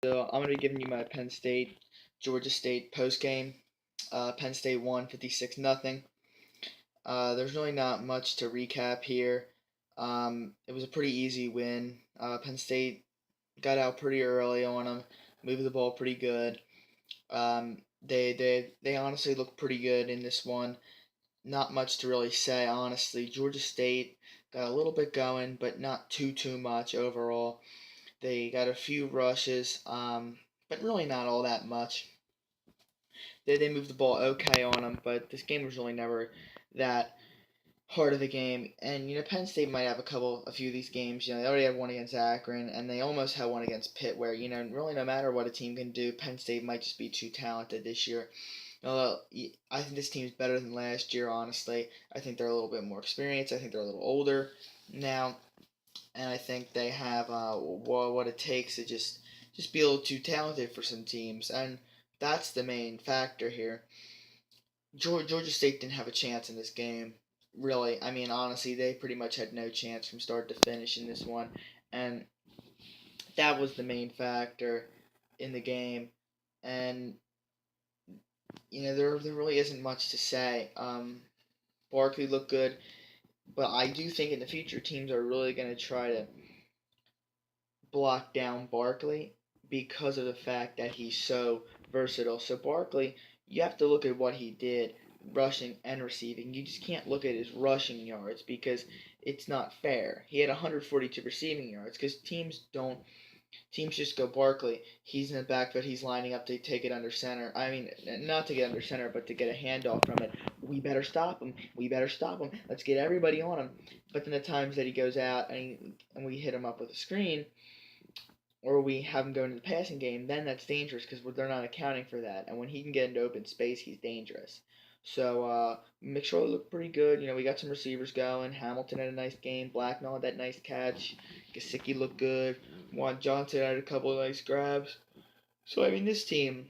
So I'm going to be giving you my Penn State, Georgia State post game. Penn State won 56-0. There's really not much to recap here. It was a pretty easy win. Penn State got out pretty early on them, moved the ball pretty good. They honestly looked pretty good in this one. Not much to really say, honestly. Georgia State got a little bit going, but not too much overall. They got a few rushes, but really not all that much. They moved the ball okay on them, but this game was really never that hard of a game. And Penn State might have a few of these games. They already had one against Akron, and they almost had one against Pitt, where really no matter what a team can do, Penn State might just be too talented this year. I think this team is better than last year. Honestly, I think they're a little bit more experienced. I think they're a little older now, and I think they have what it takes to just be a little too talented for some teams, and that's the main factor here. Georgia State didn't have a chance in this game, really. I mean, honestly, they pretty much had no chance from start to finish in this one, and that was the main factor in the game. And there really isn't much to say. Barkley looked good, but I do think in the future teams are really going to try to block down Barkley because of the fact that he's so versatile. So Barkley, you have to look at what he did rushing and receiving. You just can't look at his rushing yards because it's not fair. He had 142 receiving yards because teams just go Barkley. He's in the backfield. He's lining up to take it under center. I mean, not to get under center, but to get a handoff from it. We better stop him. We better stop him. Let's get everybody on him. But then the times that he goes out and we hit him up with a screen, or we have him go into the passing game, then that's dangerous because they're not accounting for that. And when he can get into open space, he's dangerous. So McSorley looked pretty good. We got some receivers going. Hamilton had a nice game. Blacknell had that nice catch. Gesicki looked good. Juan Johnson had a couple of nice grabs. So I mean, this team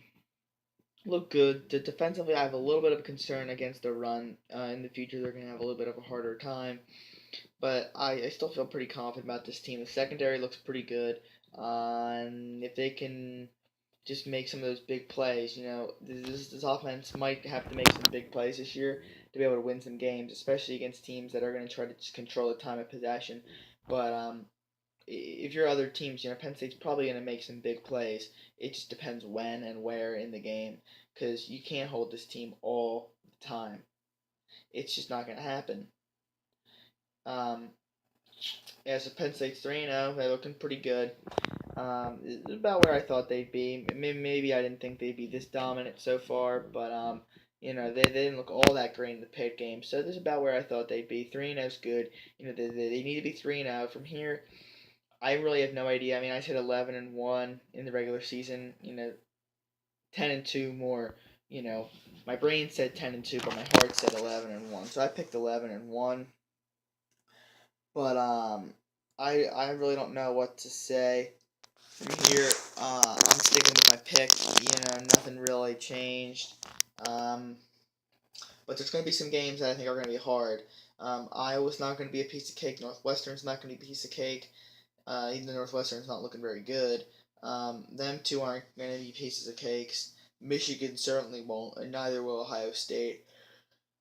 looked good. Defensively, I have a little bit of a concern against the run. In the future, they're going to have a little bit of a harder time. But I still feel pretty confident about this team. The secondary looks pretty good. And if they can just make some of those big plays, this offense might have to make some big plays this year to be able to win some games, especially against teams that are going to try to just control the time of possession. But if you're other teams, Penn State's probably going to make some big plays. It just depends when and where in the game because you can't hold this team all the time. It's just not going to happen. Um, yeah, so Penn State's 3-0. They're looking pretty good. It's about where I thought they'd be. Maybe I didn't think they'd be this dominant so far, but they didn't look all that great in the Pitt game. So this is about where I thought they'd be. 3-0 is good. They need to be 3-0 from here. I really have no idea. I mean, I said 11-1 in the regular season. 10-2 more. My brain said 10-2, but my heart said 11-1. So I picked 11-1. But I really don't know what to say from here. I'm sticking with my pick. Nothing really changed. But there's going to be some games that I think are going to be hard. Iowa's not going to be a piece of cake. Northwestern's not going to be a piece of cake. Even though Northwestern's not looking very good. Them two aren't going to be pieces of cakes. Michigan certainly won't, and neither will Ohio State.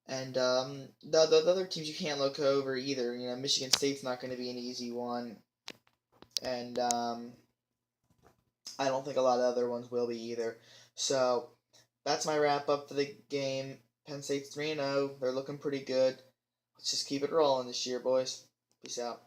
And the other teams you can't look over either. Michigan State's not going to be an easy one. And I don't think a lot of other ones will be either. So that's my wrap up for the game. Penn State's 3-0. They're looking pretty good. Let's just keep it rolling this year, boys. Peace out.